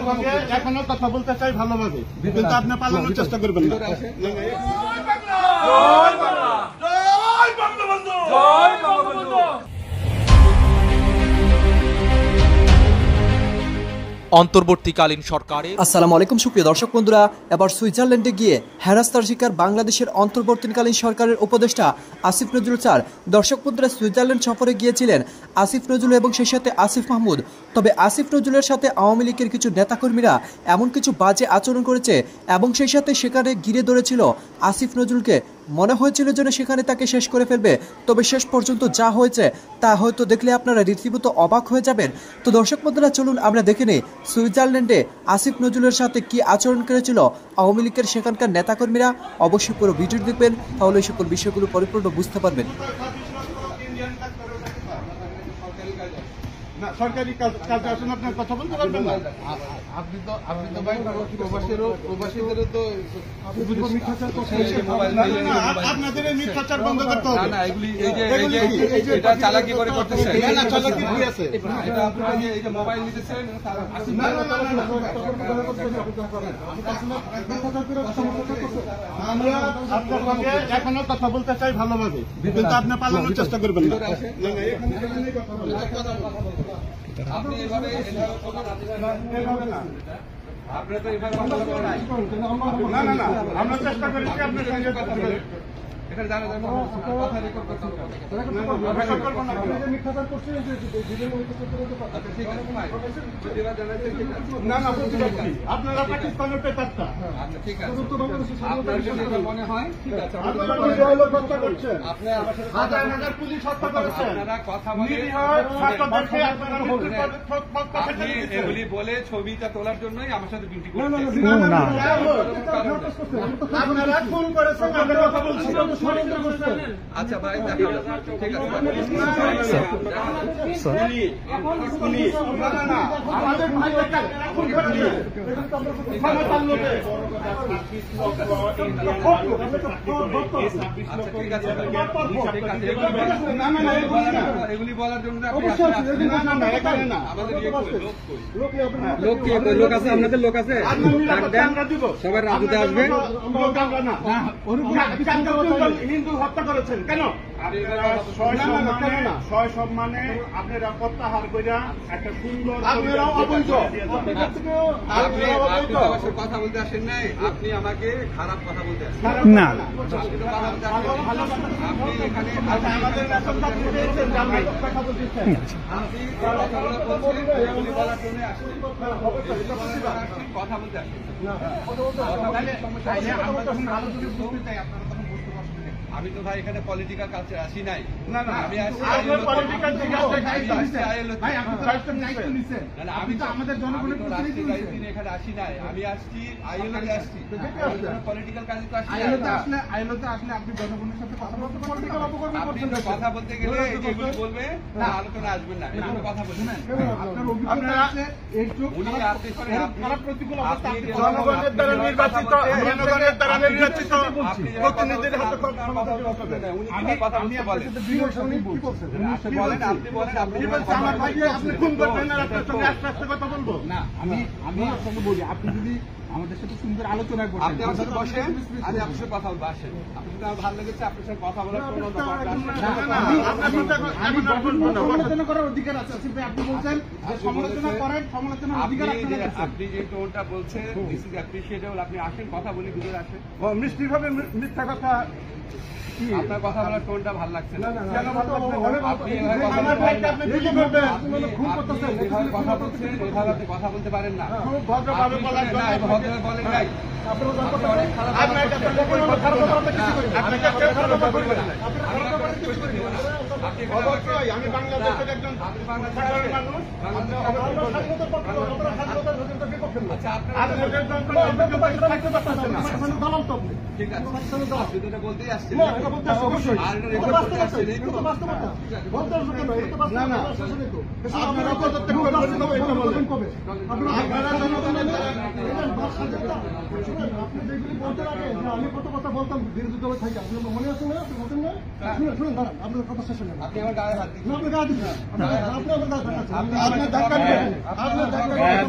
সঙ্গে এখনো কথা বলতে চাই ভালোভাবে, কিন্তু আপনি পালানোর চেষ্টা করবেন না। অন্তর্বর্তীকালীন সরকারের আসসালামু আলাইকুম সুপ্রিয় দর্শক বন্ধুরা, এবার সুইজারল্যান্ডে গিয়ে হেরাস্তার শিকার বাংলাদেশের অন্তর্বর্তীকালীন সরকারের উপদেষ্টা আসিফ নজরুল স্যার। দর্শক বন্ধুরা, সুইজারল্যান্ড সফরে গিয়েছিলেন আসিফ নজরুল এবং সেই সাথে আসিফ মাহমুদ। তবে আসিফ নজরুলের সাথে আওয়ামী লীগের কিছু নেতাকর্মীরা এমন কিছু বাজে আচরণ করেছে এবং সেই সাথে সেখানে ঘিরে ধরেছিল আসিফ নজরুলকে। মনে হয়েছিল যেন সেখানে তাকে শেষ করে ফেলবে, তবে শেষ পর্যন্ত যা হয়েছে তা হয়তো দেখলে আপনারা রীতিমতো অবাক হয়ে যাবেন। তো দর্শক বন্ধুরা, চলুন আমরা দেখে নিই সুইজারল্যান্ডে আসিফ নজরুলের সাথে কি আচরণ করেছিল আওয়ামী লীগের সেখানকার নেতাকর্মীরা। অবশ্যই পুরো ভিডিও দেখবেন, তাহলে এই সকল বিষয়গুলো পরিপূর্ণ বুঝতে পারবেন। সরকারি কাজে আসেন, আপনার কথা বলতে পারবেন না। আপনি তো ভাই প্রবাসীদেরও তো আপনাদের এই মিথ্যাচার বন্ধ করতে হবে। না, এগুলি এটা চালাকি করে করতেছে। না, চালাকি কি আছে? এটা আপনি এই যে মোবাইল নিতেছেন, আমরা আপনার সঙ্গে এখনো কথা বলতে চাই ভালোভাবে, কিন্তু আপনি পালানোর চেষ্টা করবেন না। আপনি এভাবে না, আপনারা তো এভাবে কথা বলেন নাই। না, আমরা চেষ্টা করেছি আপনার সঙ্গে কথা বলতে। এখানে জানা যায় কথা রেকর্ড করতে হবে। আচ্ছা, ঠিক আছে ভাই, প্রতিবাদ জানাচ্ছেন, ঠিক আছে। না, আপনারা পাকিস্তানের পেপারটা। আচ্ছা, ঠিক আছে। আপনার যদি এটা মনে হয়, ঠিক আছে। আপনারা হত্যা করছেন, হাজার হাজার পুলিশ হত্যা করেছেন, আপনারা কথা বলে আপনি এগুলি বলে ছবিটা তোলার জন্যই আমার সাথে ডিউটি করছেন। আপনারা খুন করেছেন, আমরা কথা বলছি। আচ্ছা ভাই, ঠিক আছে। আমাদের ভাইদেরকে খুন করেছে। ঠিক আছে, এগুলি বলার জন্য লোক আছে, আপনাদের লোক আছে, সবাই রাজুতে আসবে। হিন্দু হত্যা করেছেন কেন? সম্মানে আপনারা প্রত্যাহার কইরা একটা সুন্দর কথা বলতে আসেন নাই, আপনি আমাকে খারাপ কথা বলতে আসেন না। আপনি এখানে আমাদের কথা বলতে আসেন। আমি তো ভাই এখানে পলিটিক্যাল কালচার আসি নাই। না, আমি আমি তো আমাদের জনগণের এখানে আসি নাই, আমি আসছি আইএলওতে আসছি, পলিটিক্যাল কাজে তো আসি। আইএলওতে আসলে আপনি জনগণের সাথে কথা বলতে আপনি কথা বলতে গেলে এগুলো বলবে না, আলোচনা আসবেন না, এগুলো কথা বলবেন না। উনি আপনি প্রতিকূল অবস্থা, জনগণের দ্বারা নির্বাচিত প্রতিনিধির হাতে আপনি যদি আমাদের সাথে সুন্দর আলোচনা করছেন, আপনি আমার সাথে বসেন, আজ আপনার সাথে কথা বলবো, আসেন। আপনি যদি আমার ভালো লেগেছে, আপনার সাথে কথা বলার সমালোচনা করার অধিকার আছে। আপনি বলছেন সমালোচনা করেন, সমালোচনার অধিকার আপনি যে টোনটা বলছেন, দিস ইজ অ্যাপ্রিশিয়েটেবল। আপনি আসেন, কথা বলি, ভিতরে আসেন। মিষ্টি ভাবে মিথ্যা কথা, আপনার কথা বলার টোনটা ভালো লাগছে না। কথা বলছেন, এভাবে আপনি কথা বলতে পারেন না, বলেন নাই। অনেক খারাপ আমি বাংলাদেশের একজন সাধারণ মানুষ। ঠিক আছে, আপনি তো এটা বলতেই আসছেন, আর এটা রেকর্ড করতে আসছেন। না, আপনারা যেগুলি বলতে লাগে যে আমি কত কথা বলতাম বিরোধী দলে থাকি আপনার মনে আছে না? আপনি বলতেন না? শুনুন দাঁড়ান, আপনার কথা শেষ হলেন। আপনি আমার গায়ে হাত দিচ্ছেন। আপনি গায়ে দিচ্ছেন, আপনি আমার গায়ে দেখাচ্ছেন, আপনি ধাক্কা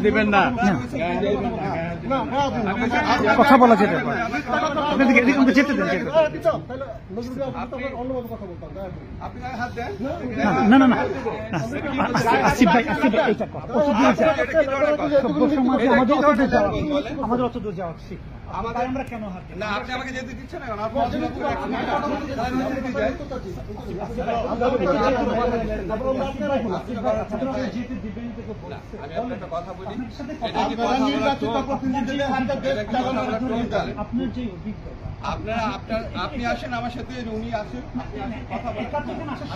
দিবেন না, কথা বলা যেতে পারে। আপনাদেরকে এদিকে যেতে দেন, তাহলে নজরুল অন্যভাবে কথা বলতাম। আপনি গায়ে হাত দেন। না না না আসিফ ভাই এইটা কথা আমাদের অত দূর যাওয়া ঠিক আমরা কেন হাত না, আপনি আমাকে যেতে দিচ্ছেন না, আমার পড়াশোনা করে এখন আমি আপনাকে কথা বলি, এটা কি কথা আপনার যে অভিজ্ঞতা আপনি আসেন আমার সাথে, উনি আসেন, কথা বলেন।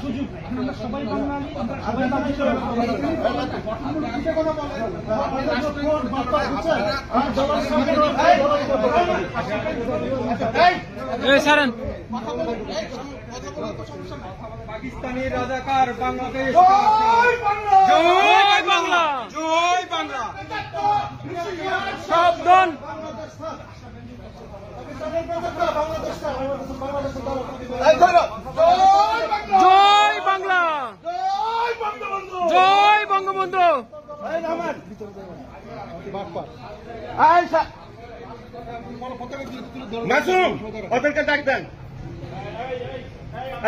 সুযোগ নেই আমরা সবাই বাঙালি পাকিস্তানি রাজাকার বাংলাদেশ, জয় বাংলা জয় বাংলা। সাবধান জয় বাংলা জয় বঙ্গবন্ধু মাসুম ওদেরকে ডাক দেন।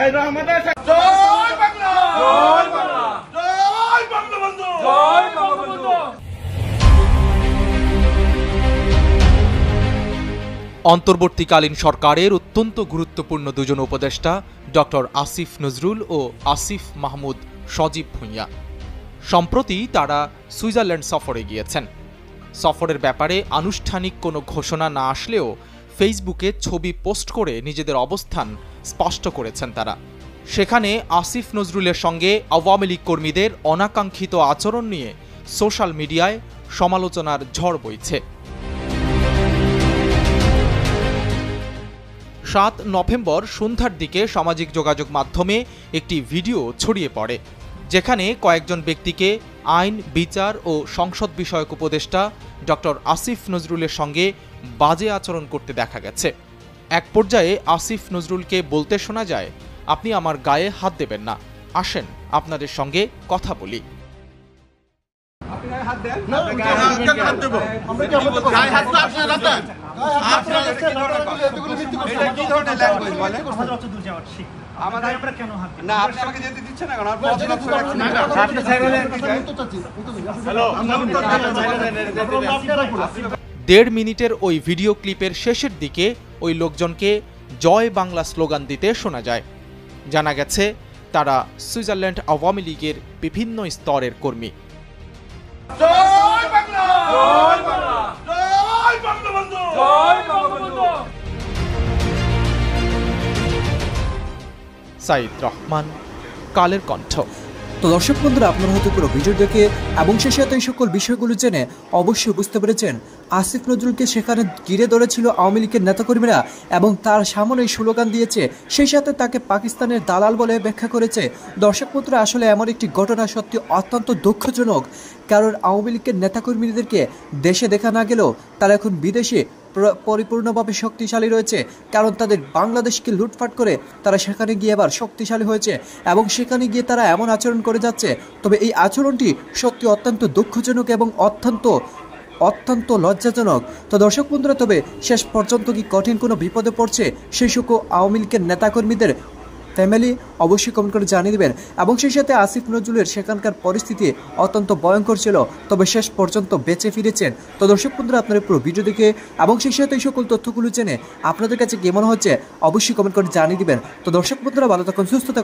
এই রহমান জয় বাংলা জয় বাংলা জয় বঙ্গবন্ধু জয় বঙ্গবন্ধু। অন্তর্বর্তীকালীন সরকারের অত্যন্ত গুরুত্বপূর্ণ দুজন উপদেষ্টা ডক্টর আসিফ নজরুল ও আসিফ মাহমুদ সজীব ভুঁইয়া সম্প্রতি তারা সুইজারল্যান্ড সফরে গিয়েছেন। সফরের ব্যাপারে আনুষ্ঠানিক কোনো ঘোষণা না আসলেও ফেসবুকে ছবি পোস্ট করে নিজেদের অবস্থান স্পষ্ট করেছেন তারা। সেখানে আসিফ নজরুলের সঙ্গে আওয়ামী লীগ কর্মীদের অনাকাঙ্ক্ষিত আচরণ নিয়ে সোশ্যাল মিডিয়ায় সমালোচনার ঝড় বইছে। 7 নভেম্বর সন্ধ্যার দিকে সামাজিক যোগাযোগ মাধ্যমে একটি ভিডিও ছড়িয়ে পড়ে, যেখানে কয়েকজন ব্যক্তিকে আইন, বিচার ও সংসদ বিষয়ক উপদেষ্টা ডক্টর আসিফ নজরুলের সঙ্গে বাজে আচরণ করতে দেখা গেছে। এক পর্যায়ে আসিফ নজরুলকে বলতে শোনা যায়, আপনি আমার গায়ে হাত দেবেন না, আসেন আপনাদের সঙ্গে কথা বলি। আপনি গায়ে হাত দেন। এটা কি ধরনের ল্যাঙ্গুয়েজ বলেন? আমাদের অত দূর যাওয়া ঠিক আমাদের আমরা কেন হাত না, আপনি আমাকে যেতে দিচ্ছেন না, আমার পড়াশোনা করে রাখছেন। 1.5 মিনিটের ওই ভিডিও ক্লিপের শেষের দিকে ওই লোকজনকে জয় বাংলা স্লোগান দিতে শোনা যায়। জানা গেছে তারা সুইজারল্যান্ড আওয়ামী লীগের বিভিন্ন স্তরের কর্মী। জয় বাংলা জয় বাংলা জয় বঙ্গবন্ধু জয় বঙ্গবন্ধু। সাইদ রহমান, কালের কণ্ঠ। তো দর্শক বন্ধুরা, আপনারা হয়তো পুরো ভিডিও দেখে এবং সেই সাথে এই সকল বিষয়গুলো জেনে অবশ্যই বুঝতে পেরেছেন আসিফ নজরুলকে সেখানে ঘিরে ধরেছিল আওয়ামী লীগের নেতাকর্মীরা এবং তার সামনে স্লোগান দিয়েছে, সেই সাথে তাকে পাকিস্তানের দালাল বলে ব্যাখ্যা করেছে। দর্শক বন্ধুরা, আসলে এমন একটি ঘটনা সত্যি অত্যন্ত দুঃখজনক, কারণ আওয়ামী লীগের নেতাকর্মীদেরকে দেশে দেখা না গেলেও তারা এখন বিদেশে পরিপূর্ণভাবে শক্তিশালী রয়েছে, কারণ তাদের বাংলাদেশকে লুটপাট করে তারা সেখানে গিয়ে এবার শক্তিশালী হয়েছে এবং সেখানে গিয়ে তারা এমন আচরণ করে যাচ্ছে। তবে এই আচরণটি সত্যি অত্যন্ত দুঃখজনক এবং অত্যন্ত লজ্জাজনক। তো দর্শক বন্ধুরা, তবে শেষ পর্যন্ত কি কঠিন কোনো বিপদে পড়ছে সেই সকল আওয়ামী লীগের নেতাকর্মীদের ফ্যামিলি? অবশ্যই কমেন্ট করে জানিয়ে দেবেন। এবং সেই সাথে আসিফ নজরুলের সেখানকার পরিস্থিতি অত্যন্ত ভয়ঙ্কর ছিল, তবে শেষ পর্যন্ত বেঁচে ফিরেছেন। তো দর্শক বন্ধুরা, আপনারা পুরো ভিডিও দেখে এবং সেই সাথে এই সকল তথ্যগুলো জেনে আপনাদের কাছে কেমন হচ্ছে অবশ্যই কমেন্ট করে জানিয়ে দিবেন। তো দর্শক বন্ধুরা, ভালো থাকুন, সুস্থ থাকুন।